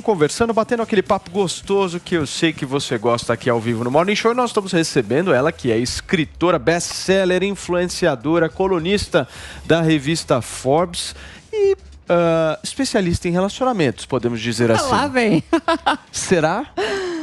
Conversando, batendo aquele papo gostoso que eu sei que você gosta aqui ao vivo no Morning Show. E nós estamos recebendo ela, que é escritora, best-seller, influenciadora, colunista da revista Forbes e especialista em relacionamentos, podemos dizer assim. Lá vem. Será?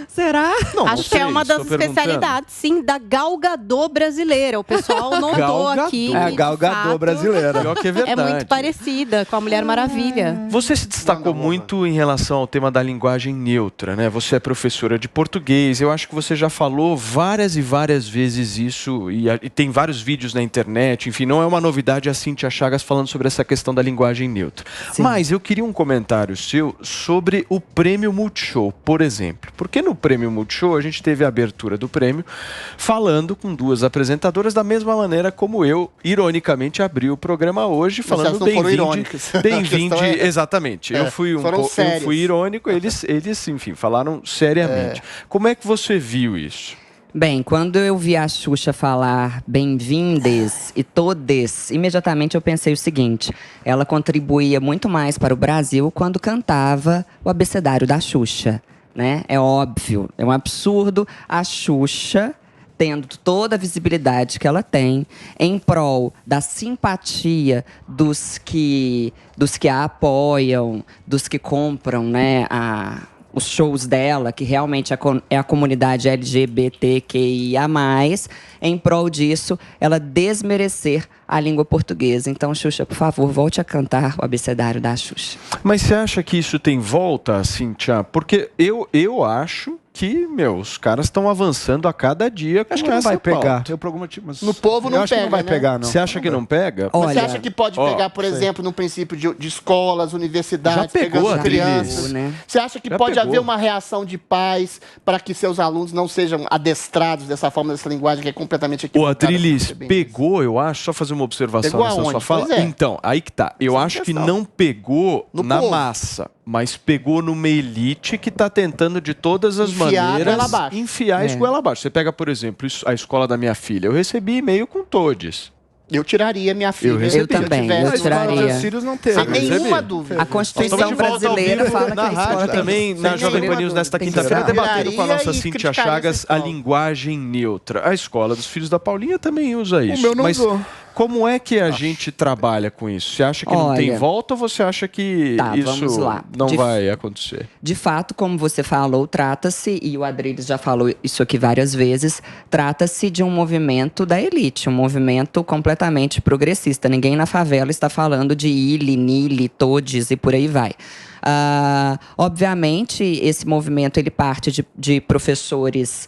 Será? Não, acho que é uma das especialidades, sim, da Gal Gadot brasileira. O pessoal notou aqui. É a Gal Gadot brasileira. Pior que é verdade. É muito parecida com a Mulher Maravilha. Você se destacou muito em relação ao tema da linguagem neutra, né? Você é professora de português. Eu acho que você já falou várias e várias vezes isso e tem vários vídeos na internet. Enfim, não é uma novidade a Cíntia Chagas falando sobre essa questão da linguagem neutra. Sim. Mas eu queria um comentário seu sobre o Prêmio Multishow, por exemplo. Porque no Prêmio Multishow, a gente teve a abertura do prêmio falando com duas apresentadoras da mesma maneira como eu, ironicamente, abri o programa hoje, falando bem-vinde. Exatamente. Eu fui eu fui irônico, eles, enfim, falaram seriamente. Como é que você viu isso? Bem, quando eu vi a Xuxa falar bem-vindes e todes, imediatamente eu pensei o seguinte: ela contribuía muito mais para o Brasil quando cantava o abecedário da Xuxa. Né? É óbvio, é um absurdo a Xuxa, tendo toda a visibilidade que ela tem, em prol da simpatia dos que a apoiam, dos que compram, né, os shows dela, que realmente é a comunidade LGBTQIA+, em prol disso, ela desmerecer a língua portuguesa. Então, Xuxa, por favor, volte a cantar o abecedário da Xuxa. Mas você acha que isso tem volta, Cíntia? Porque eu acho que, os caras estão avançando a cada dia com acho que não vai pegar. No povo não pega, não vai pegar, não. Você acha que não pega? Olha, você acha que pode pegar, por exemplo, no princípio de escolas, universidades, já pegou pegando crianças? Né? Você acha que pode haver uma reação de pais para que seus alunos não sejam adestrados dessa forma, dessa linguagem que é completamente equivocada? O Adrilis pegou, eu acho, só fazer uma observação nessa sua fala. Então, aí que tá. Eu acho que não pegou na massa, mas pegou numa elite que está tentando de todas as maneiras enfiar isso goela abaixo. Você pega, por exemplo, a escola da minha filha. Eu recebi e-mail com todes. Eu tiraria minha filha. Eu também, eu tiraria. Os filhos não teve. Sem nenhuma dúvida. A Constituição brasileira fala que na rádio também, na Jovem Pan News, nesta quinta-feira, debatendo com a nossa Cíntia Chagas a linguagem neutra. A escola dos filhos da Paulinha também usa isso. O meu não usou. Como é que a gente trabalha com isso? Você acha que não tem volta ou você acha que isso não vai acontecer? De fato, como você falou, trata-se, e o Adriles já falou isso aqui várias vezes, trata-se de um movimento da elite, um movimento completamente progressista. Ninguém na favela está falando de ili, nili, todes e por aí vai. Obviamente, esse movimento ele parte de professores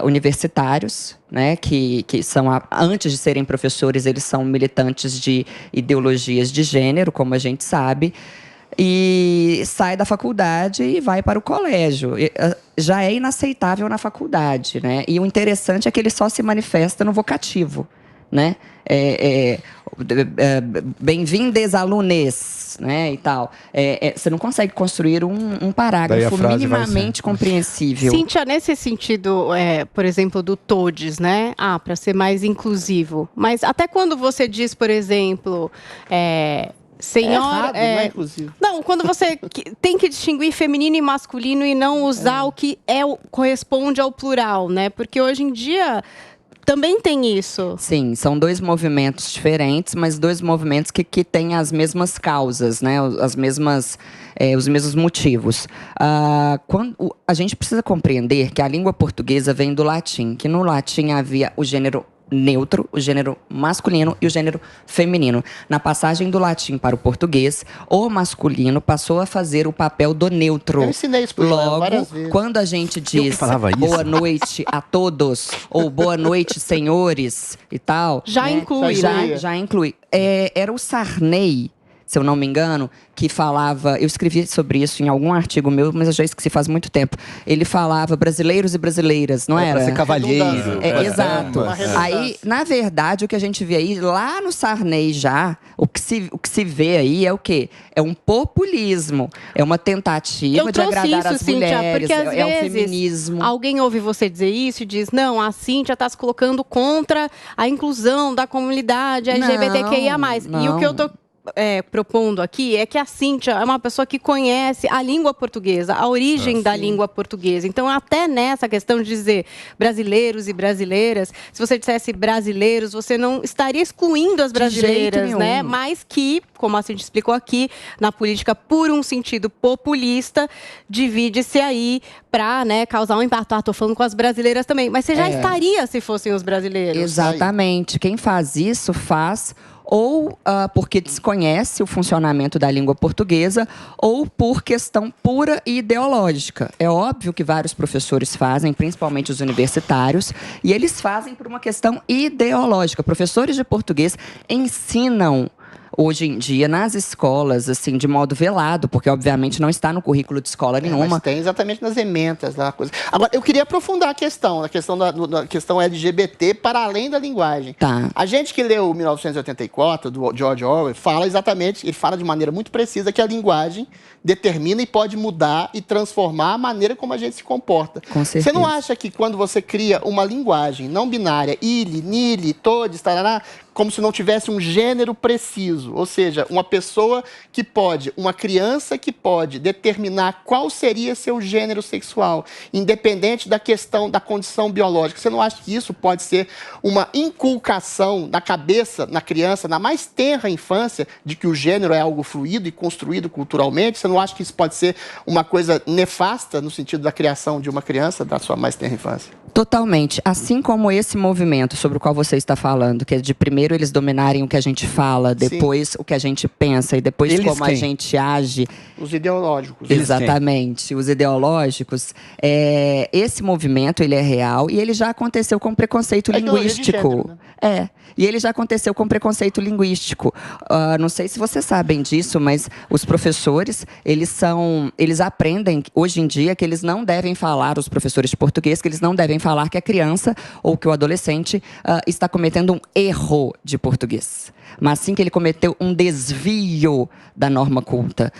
universitários, né, que são, antes de serem professores, eles são militantes de ideologias de gênero, como a gente sabe, e sai da faculdade e vai para o colégio. Já é inaceitável na faculdade, né? E o interessante é que ele só se manifesta no vocativo, né? Bem-vindes alunos, né, e tal. Você não consegue construir um parágrafo minimamente compreensível. Cíntia, nesse sentido, por exemplo, do todes, né? Para ser mais inclusivo. Mas até quando você diz, por exemplo, senhora, não é inclusivo. Não, quando você tem que distinguir feminino e masculino e não usar o que corresponde ao plural, né? Porque hoje em dia também tem isso. Sim, são dois movimentos diferentes, mas dois movimentos que têm as mesmas causas, né? Os mesmos motivos. A gente precisa compreender que a língua portuguesa vem do latim, que no latim havia o gênero neutro, o gênero masculino e o gênero feminino. Na passagem do latim para o português, o masculino passou a fazer o papel do neutro. Eu ensinei isso pro Joel várias vezes. Quando a gente diz boa noite a todos, ou boa noite, senhores, e tal... Já inclui, né? Já inclui. Era o Sarney, se eu não me engano, que falava... Eu escrevi sobre isso em algum artigo meu, mas eu já esqueci faz muito tempo. Ele falava brasileiros e brasileiras, não era? Pra ser cavalheiro. Exato. Aí, na verdade, o que a gente vê aí, lá no Sarney já, o que se vê aí é o quê? É um populismo. É uma tentativa de agradar as mulheres. Porque, às vezes, o feminismo. Alguém ouve você dizer isso e diz, não, a Cíntia está se colocando contra a inclusão da comunidade LGBTQIA+. E o que eu tô propondo aqui é que a Cíntia é uma pessoa que conhece a língua portuguesa, a origem da língua portuguesa. Então, até nessa questão de dizer brasileiros e brasileiras, se você dissesse brasileiros, você não estaria excluindo as brasileiras, né? Mas que, como a Cíntia explicou aqui, na política, por um sentido populista, divide-se aí para, né, causar um impacto. Estou falando com as brasileiras também. Mas você já estaria se fossem os brasileiros. Exatamente. Quem faz isso faz ou porque desconhece o funcionamento da língua portuguesa ou por questão pura e ideológica. É óbvio que vários professores fazem, principalmente os universitários, e eles fazem por uma questão ideológica. Professores de português ensinam hoje em dia, nas escolas, assim, de modo velado, porque obviamente não está no currículo de escola nenhuma. Mas tem exatamente nas ementas da coisa. Agora, eu queria aprofundar a questão da questão LGBT para além da linguagem. Tá. A gente que leu 1984, do George Orwell, fala exatamente, ele fala de maneira muito precisa que a linguagem determina e pode mudar e transformar a maneira como a gente se comporta. Com certeza. Você não acha que quando você cria uma linguagem não binária, ele, nele, todes, tarará, como se não tivesse um gênero preciso, ou seja, uma pessoa que pode, uma criança que pode determinar qual seria seu gênero sexual, independente da questão da condição biológica. Você não acha que isso pode ser uma inculcação na cabeça, na criança, na mais tenra infância, de que o gênero é algo fluido e construído culturalmente? Você não acha que isso pode ser uma coisa nefasta no sentido da criação de uma criança da sua mais tenra infância? Totalmente. Assim como esse movimento sobre o qual você está falando, que é de primeiro eles dominarem o que a gente fala, depois o que a gente pensa e depois Eles como quem? a gente age. Os ideológicos. Exatamente. Os ideológicos. Esse movimento, ele é real e ele já aconteceu com preconceito linguístico. Gênero, né? E ele já aconteceu com preconceito linguístico. Não sei se vocês sabem disso, mas os professores, eles aprendem hoje em dia que eles não devem falar, os professores de português, que eles não devem falar que a criança ou que o adolescente está cometendo um erro de português. Mas sim que ele cometeu um desvio da norma culta.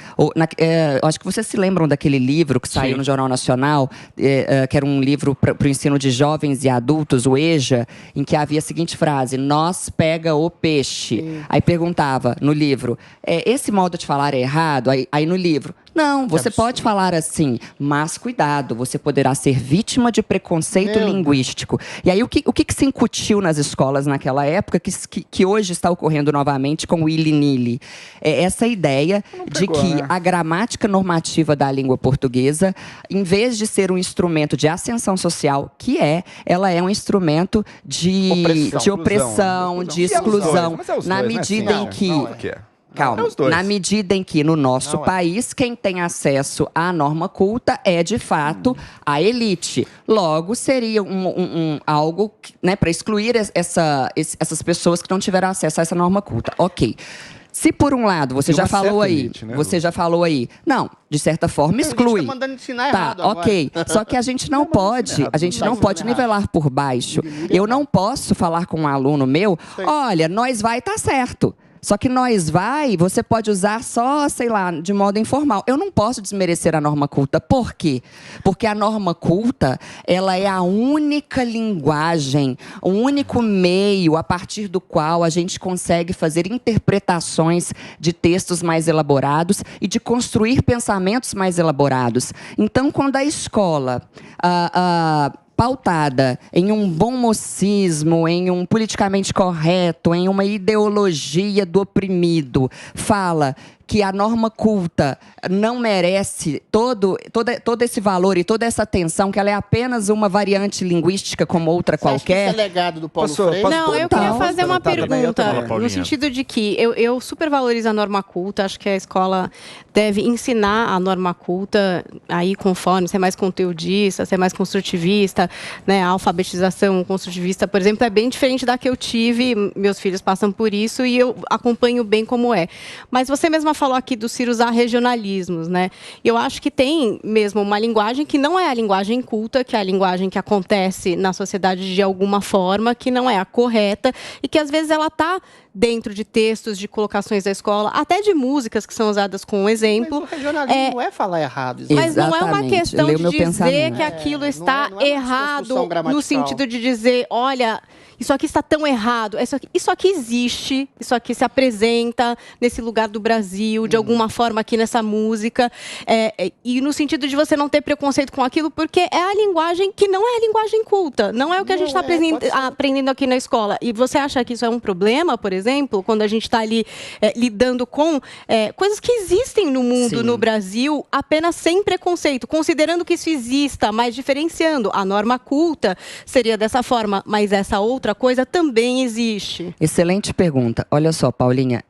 Acho que vocês se lembram daquele livro que saiu no Jornal Nacional, que era um livro para o ensino de jovens e adultos, o EJA, em que havia a seguinte frase: nós pega o peixe. Aí perguntava no livro, esse modo de falar é errado? Aí no livro, não, você pode falar assim, mas cuidado, você poderá ser vítima de preconceito linguístico. E aí o que se incutiu nas escolas naquela época, que hoje está ocorrendo novamente com o Ili-Nili? Essa ideia de que a gramática normativa da língua portuguesa, em vez de ser um instrumento de ascensão social, ela é um instrumento de opressão, de exclusão, na medida em que... Calma. Na medida em que, no nosso país, quem tem acesso à norma culta é, de fato, a elite. Logo, seria algo, né, para excluir essas pessoas que não tiveram acesso a essa norma culta. Ok. Se por um lado você já falou aí, elite, né, não, de certa forma exclui. Tá mandando ensinar tá, errado ok. agora. Só que a gente não pode nivelar por baixo. Eu não posso falar com um aluno meu, olha, nós vai tá certo. Só que você pode usar só, sei lá, de modo informal. Eu não posso desmerecer a norma culta. Por quê? Porque a norma culta, ela é a única linguagem, o único meio a partir do qual a gente consegue fazer interpretações de textos mais elaborados e de construir pensamentos mais elaborados. Então, quando a escola... pautada em um bom mocismo, em um politicamente correto, em uma ideologia do oprimido, fala que a norma culta não merece todo esse valor e toda essa atenção, que ela é apenas uma variante linguística como outra qualquer. Acha que isso é legado do Paulo Freire? Não, eu queria fazer uma pergunta, no sentido de que eu super valorizo a norma culta, acho que a escola deve ensinar a norma culta, aí conforme, ser mais conteudista, ser mais construtivista, né, a alfabetização construtivista, por exemplo, é bem diferente da que eu tive, meus filhos passam por isso e eu acompanho bem como é. Mas você mesma falou aqui do Ciro usar regionalismos, né? Eu acho que tem mesmo uma linguagem que não é a linguagem culta, que é a linguagem que acontece na sociedade de alguma forma, que não é a correta e que às vezes ela está dentro de textos, de colocações da escola, até de músicas que são usadas como exemplo. Mas o regionalismo não é falar errado. Mas não é uma questão de dizer pensamento. que aquilo está errado no sentido de dizer, olha, isso aqui está tão errado, isso aqui existe, isso aqui se apresenta nesse lugar do Brasil, de alguma forma aqui nessa música, e no sentido de você não ter preconceito com aquilo, porque é a linguagem que não é a linguagem culta, não é o que a gente está aprendendo aqui na escola. E você acha que isso é um problema, por exemplo, quando a gente está ali lidando com coisas que existem no mundo, Sim. no Brasil, apenas sem preconceito, considerando que isso exista, mas diferenciando. A norma culta seria dessa forma, mas essa outra coisa também existe. Excelente pergunta. Olha só, Paulinha,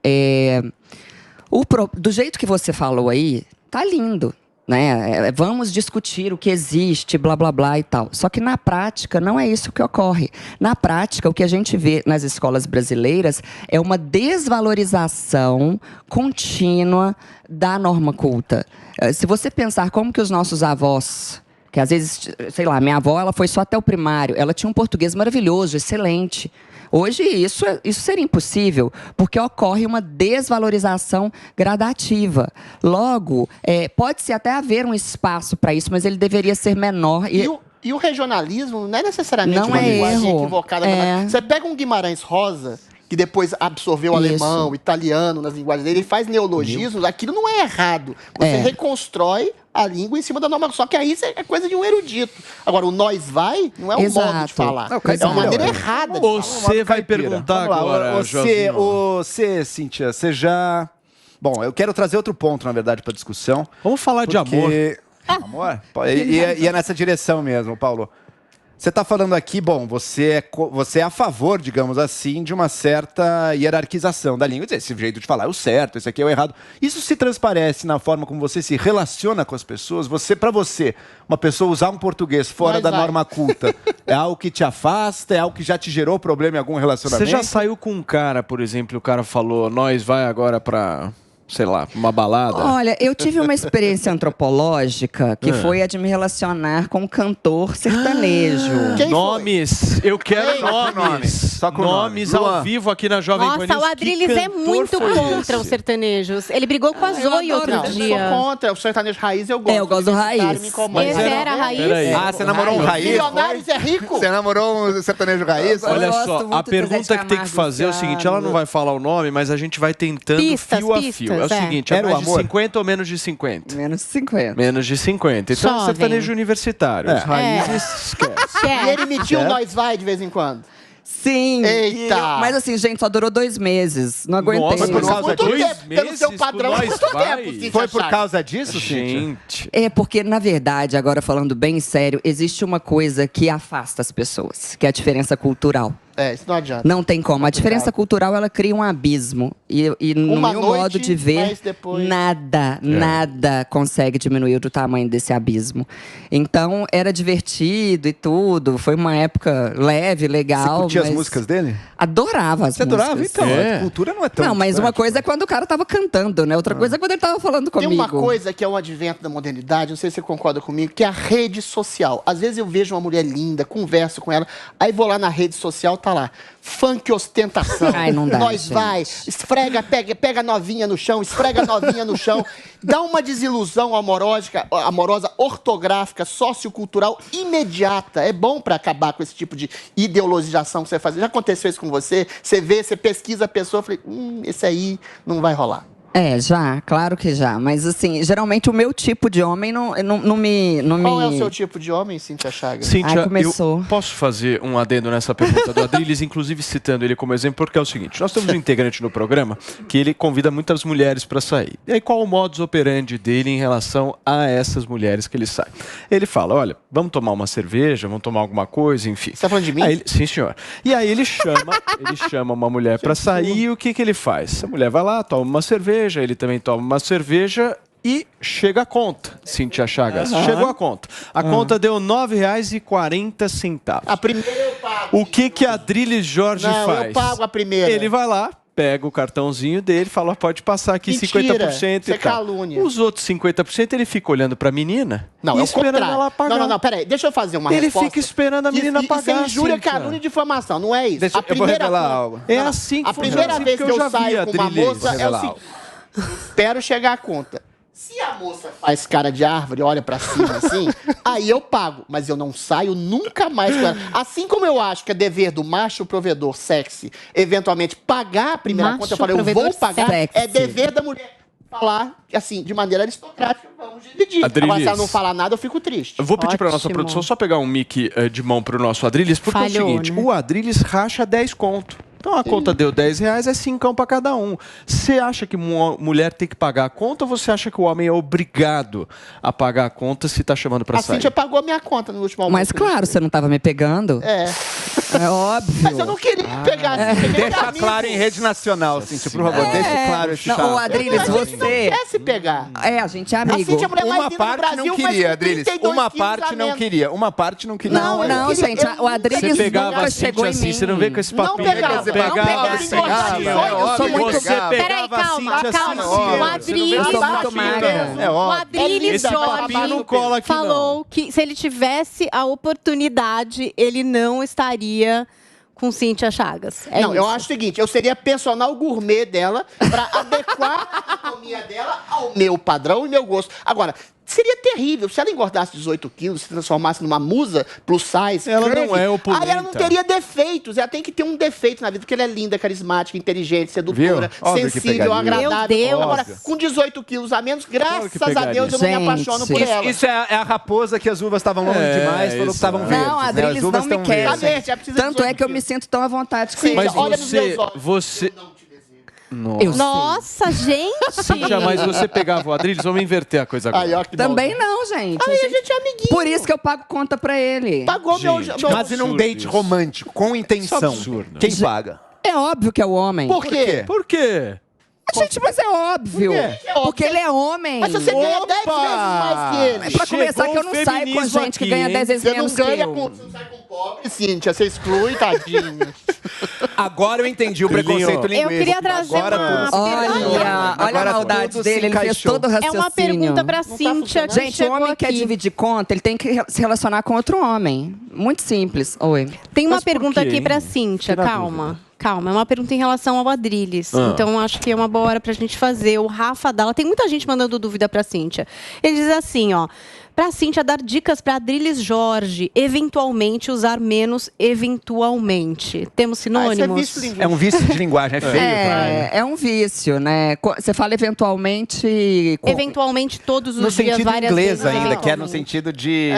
do jeito que você falou aí, tá lindo, né? Vamos discutir o que existe, blá, blá, blá e tal. Só que na prática não é isso que ocorre. Na prática, o que a gente vê nas escolas brasileiras é uma desvalorização contínua da norma culta. Se você pensar como que os nossos avós... que às vezes, sei lá, minha avó, ela foi só até o primário, ela tinha um português maravilhoso, excelente. Hoje isso seria impossível, porque ocorre uma desvalorização gradativa. Logo, pode-se até haver um espaço para isso, mas ele deveria ser menor. E o regionalismo não é necessariamente uma linguagem equivocada. Você pega um Guimarães Rosa, que depois absorveu alemão, italiano nas linguagens dele, ele faz neologismos, aquilo não é errado. Você reconstrói a língua em cima da norma, só que aí é coisa de um erudito. Agora, o nós vai não é um modo de falar, é uma maneira errada. Você vai perguntar agora, você, Cíntia, você já... Bom, eu quero trazer outro ponto, na verdade, para a discussão. Vamos falar de amor. Amor? E é nessa direção mesmo, Paulo. Você está falando aqui, bom, você é a favor, digamos assim, de uma certa hierarquização da língua. Esse jeito de falar é o certo, esse aqui é o errado. Isso se transparece na forma como você se relaciona com as pessoas. Para você, uma pessoa usar um português fora da norma culta é algo que te afasta, é algo que já te gerou problema em algum relacionamento? Você já saiu com um cara, por exemplo, o cara falou, nós vai agora para... sei lá, uma balada? Olha, eu tive uma experiência antropológica que foi a de me relacionar com um cantor sertanejo. Nomes! Eu quero nomes! Só com nomes ao vivo aqui na Jovem Pan News. Nossa, o Adriles é muito contra os sertanejos. Ele brigou com a Zoe outro dia. Eu sou contra. O sertanejo raiz eu gosto. Eu gosto do raiz. Esse era raiz? Você namorou um raiz? Milionários é rico. Você namorou um sertanejo raiz? Olha só, a pergunta que tem que fazer é o seguinte, ela não vai falar o nome, mas a gente vai tentando fio a fio. É o seguinte, é mais de 50 ou menos de 50? Menos de 50. Menos de 50. Então é sertanejo universitário. Os raízes, esquece. E ele emitiu nós vai de vez em quando? Sim. Eita! Mas assim, gente, só durou 2 meses. Não aguentei. Nossa, por causa de 2 meses? Pelo seu padrão, foi por causa disso, gente? É porque, na verdade, agora falando bem sério, existe uma coisa que afasta as pessoas, que é a diferença cultural. Isso não adianta. Não tem como. A diferença cultural, ela cria um abismo. E no meu modo de ver, nada consegue diminuir o tamanho desse abismo. Então, era divertido e tudo. Foi uma época leve, legal. Você curtia as músicas dele? Adorava as músicas. Você adorava? Então, a cultura não é tão... Não, mas uma coisa é quando o cara tava cantando, né? Outra coisa é quando ele tava falando comigo. Tem uma coisa que é o advento da modernidade, não sei se você concorda comigo, que é a rede social. Às vezes eu vejo uma mulher linda, converso com ela, aí vou lá na rede social, tá lá, funk ostentação. Ai, não dá, nós gente. vai, esfrega, pega a novinha no chão, esfrega a novinha no chão, dá uma desilusão amorosa, ortográfica, sociocultural imediata. É bom para acabar com esse tipo de ideologização que você faz. Já aconteceu isso com você? Você vê, você pesquisa a pessoa, eu falei, esse aí não vai rolar. Já, claro que já. Mas, assim, geralmente o meu tipo de homem não me... Qual é o seu tipo de homem, Cíntia Chagas? Cíntia, começou. Eu posso fazer um adendo nessa pergunta do Adriles, inclusive citando ele como exemplo, porque é o seguinte, nós temos um integrante no programa que ele convida muitas mulheres para sair. E aí, qual o modus operandi dele em relação a essas mulheres que ele sai? Ele fala, olha, vamos tomar uma cerveja, vamos tomar alguma coisa, enfim. Você tá falando de mim? Sim, senhor. E aí ele chama uma mulher para sair e o que ele faz? A mulher vai lá, toma uma cerveja, ele também toma uma cerveja e chega a conta, Cíntia Chagas. Chegou a conta. A conta deu R$ 9,40. A primeira eu pago. O que a Adriles Jorge faz? Eu pago a primeira. Ele vai lá, pega o cartãozinho dele e fala, pode passar aqui. Mentira, 50% você e tal. calúnia. Os outros 50% ele fica olhando pra menina Não, e é o esperando contrário. ela pagar. Não, peraí, deixa eu fazer uma Ele resposta. fica esperando a menina pagar. Isso é injúria, Cíntia. calúnia e difamação, não é isso. Eu vou revelar algo. É assim que A funciona. primeira Assim vez que eu já vi, saio com uma Adriles. moça é o seguinte, espero chegar à conta. Se a moça faz cara de árvore, olha pra cima assim, aí eu pago. Mas eu não saio nunca mais com ela. Assim como eu acho que é dever do macho provedor sexy, eventualmente pagar a primeira Macho conta, eu falei, eu vou provedor pagar, sexy. é dever da mulher falar, assim, de maneira aristocrática, vamos dividir. Adriles. Agora, se ela não falar nada, eu fico triste. Eu vou pedir para nossa Ótimo. produção só pegar um mic de mão para o nosso Adriles, porque é o Falhou, seguinte, né? o Adriles racha 10 conto. Então a conta deu R$10, é 5 para cada um. Você acha que mulher tem que pagar a conta ou você acha que o homem é obrigado a pagar a conta se tá chamando para A sair? Cíntia pagou a minha conta no último almoço. Mas claro, você não tava me pegando? É. É óbvio. Mas eu não queria pegar assim. eu queria Deixa amigo. claro em rede nacional, Cíntia, por favor. Deixa claro esse Não, chato. ô, Adriles, A gente não você... quer se pegar. É, a gente é A amigo. Cíntia é a mulher mais Uma linda do parte Brasil, não queria, mas Adriles. 32 Uma quilos parte a não menos. queria. Uma parte não queria. Não, eu não, queria- gente. eu O Adriles Você pegava nunca a chegou Cíntia em mim. assim, você não vem com esse Não papinho. pegava, Você não pegava, pegava, você não pegava. pegava. Eu sou muito Você gata. pegava Peraí, a calma, Cíntia calma. assim, O ó. Adriles- Eu sou muito Baixinho magra. mesmo. É O óbvio. Adriles Esse papinho Jorge não cola aqui, falou que se ele tivesse a oportunidade, ele não estaria com Cíntia Chagas. É Não, isso. eu acho o seguinte, eu seria personal gourmet dela pra adequar a anatomia dela ao meu padrão e meu gosto. Agora, seria terrível se ela engordasse 18 quilos, se transformasse numa musa plus size. Ela não é opulenta. Aí ela não teria defeitos. Ela tem que ter um defeito na vida, porque ela é linda, carismática, inteligente, sedutora, Viu? Óbvio que sensível, pegaria. agradável. Meu Deus. Agora, com 18 quilos a menos, Claro que graças a pegaria. Deus, eu não me Gente, apaixono por ela. Isso é a raposa que as uvas estavam longe demais, falou que estavam exato. verdes. Não, a né? Adriles As uvas não me tão quer, verdes. Exatamente, ela precisa de Tanto é 18 que eu me quilos. sinto tão à vontade com Sim, ele. Mas olha nos meus olhos. você... Eu não te desejo. Eu sei. Nossa, gente! Cíntia, mas você pegava o Adriles, vamos inverter a coisa agora. Aí, ó, que Também não, gente. Aí a gente é amiguinho. Por isso que eu pago conta pra ele. Pagou Gente, meu... Mas e num absurdo date isso. romântico, com intenção, Isso é absurdo. quem paga? É óbvio que é o homem. Por quê? Por quê? Gente, mas é óbvio. Por quê? É óbvio. Porque ele é homem. Mas você ganha 10 vezes mais que ele. É pra começar Chegou que eu o não saio com feminismo gente que aqui, ganha hein? 10 vezes Você não menos que ganha eu. com... Você não sai com pobre, Cíntia. Você exclui, tadinho. Agora eu entendi o preconceito linguístico. Eu queria trazer Agora uma... tudo- Olha a Agora maldade tudo dele, se ele fez encaixou. todo o É raciocínio. uma pergunta pra Cíntia, funcionando. que Gente, o chegou homem quer aqui. dividir conta, ele tem que se relacionar com outro homem. Muito simples. Oi. Tem uma Mas por pergunta quê, aqui pra hein? Cíntia, Fiquei na calma. Calma, é uma pergunta em relação ao Adriles. Ah. Então, acho que é uma boa hora pra gente fazer. O Rafa Dalla, tem muita gente mandando dúvida pra Cíntia. Ele diz assim, ó. Pra Cíntia dar dicas pra Adriles Jorge, eventualmente usar menos eventualmente. Temos sinônimos? É um vício de linguagem, é feio. vai. É um vício, né? Você fala eventualmente. Eventualmente todos os No dias, sentido várias inglês vezes. ainda, que é no eventualmente. sentido de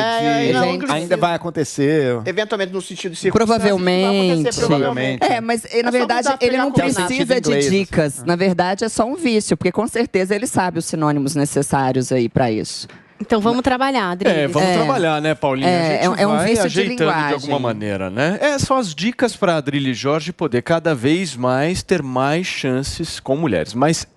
não, gente, inclusive, ainda vai acontecer. Eventualmente, no sentido de Provavelmente. Provavelmente. Mas na só verdade mudar, ele pegar não a combinado. precisa de Inglês, dicas. Na verdade é só um vício, porque com certeza ele sabe os sinônimos necessários aí pra isso. Então, vamos trabalhar, Adriles. Vamos trabalhar, né, Paulinha? É, a gente é um vai vício de ajeitando de linguagem. alguma maneira, né? São as dicas para a Adriles Jorge poder cada vez mais ter mais chances com mulheres. Mas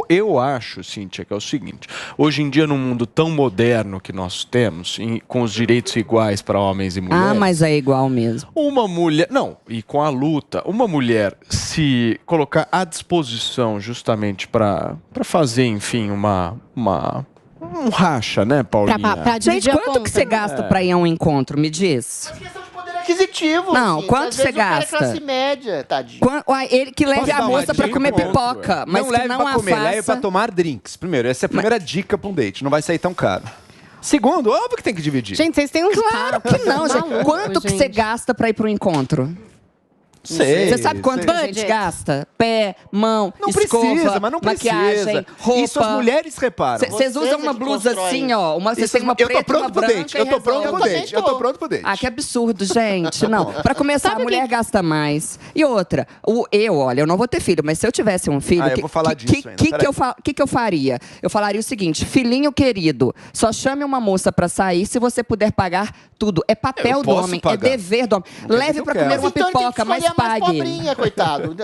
eu acho, Cíntia, que é o seguinte. Hoje em dia, num mundo tão moderno que nós temos, com os direitos iguais para homens e mulheres... Ah, mas é igual mesmo. Uma mulher... Não, e com a luta, uma mulher se colocar à disposição justamente para fazer, enfim, um racha, né, Paulinha? Pra Gente, dividir a quanto que conta. você gasta pra ir a um encontro? Me diz. Questão de poder aquisitivo. Não, Cíntia. quanto Às vezes você o cara gasta? É classe média, tadinho. Ele que leve Posso a dar uma moça pra dica? comer Pronto, pipoca, mas não que leve não pra a comer, leve pra faça. tomar drinks. Primeiro, essa é a primeira dica pra um date. Não vai sair tão caro. Segundo, óbvio que tem que dividir. Gente, vocês têm uns Claro que não, gente. malucos, Quanto que você gente. gasta pra ir pro encontro? sei. Você sabe quanto que a gente Budget. gasta? Pé, mão, Não escova, precisa, mas não maquiagem, precisa. roupa. Isso as mulheres reparam. Vocês Vocês usam é uma que blusa constroem assim, isso. ó. Vocês Isso, têm uma eu tô preta, pronto uma pro branca date. e Eu tô pronto resolve. pro date. Eu tô pronto pro date. Ah, que absurdo, gente. Não, pra começar, Sabe a mulher que- gasta mais. E outra, olha, eu não vou ter filho, mas se eu tivesse um filho, Eu vou falar disso ainda, peraí. que eu faria? Eu falaria o seguinte, filhinho querido, só chame uma moça pra sair se você puder pagar tudo. É papel Eu do posso homem, pagar. é dever do homem. quer dizer Leve que eu pra quero. comer uma Então ele tem que pipoca, mas escolher é mais pague. pobrinha, coitado.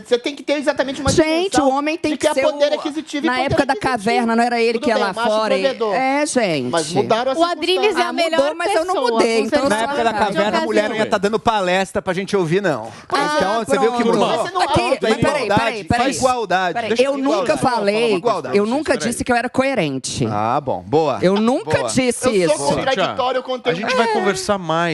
Você tem que ter exatamente uma Gente, dimensão o homem tem de que é ser poder o... aquisitivo e Na poder época da aquisitivo. caverna, não era ele Tudo que ia bem, lá macho fora. provedor. É, gente. Mas mudaram as O Adriles é a melhor mudou, mas eu não pessoa, mudei. com Então, certeza. Na época da caverna, a mulher não ia estar dando palestra pra gente ouvir, não. Então, você viu que pronto. mudou. Mas você não- Aqui, Pronto, mas igualdade. Faz igualdade. Peraí, Deixa eu de nunca igualdade. falei, Igualdade. eu nunca Peraí. disse que eu era coerente. Ah, bom. Boa. Eu nunca Boa. disse Eu isso. sou contraditório, eu contei A gente vai conversar mais.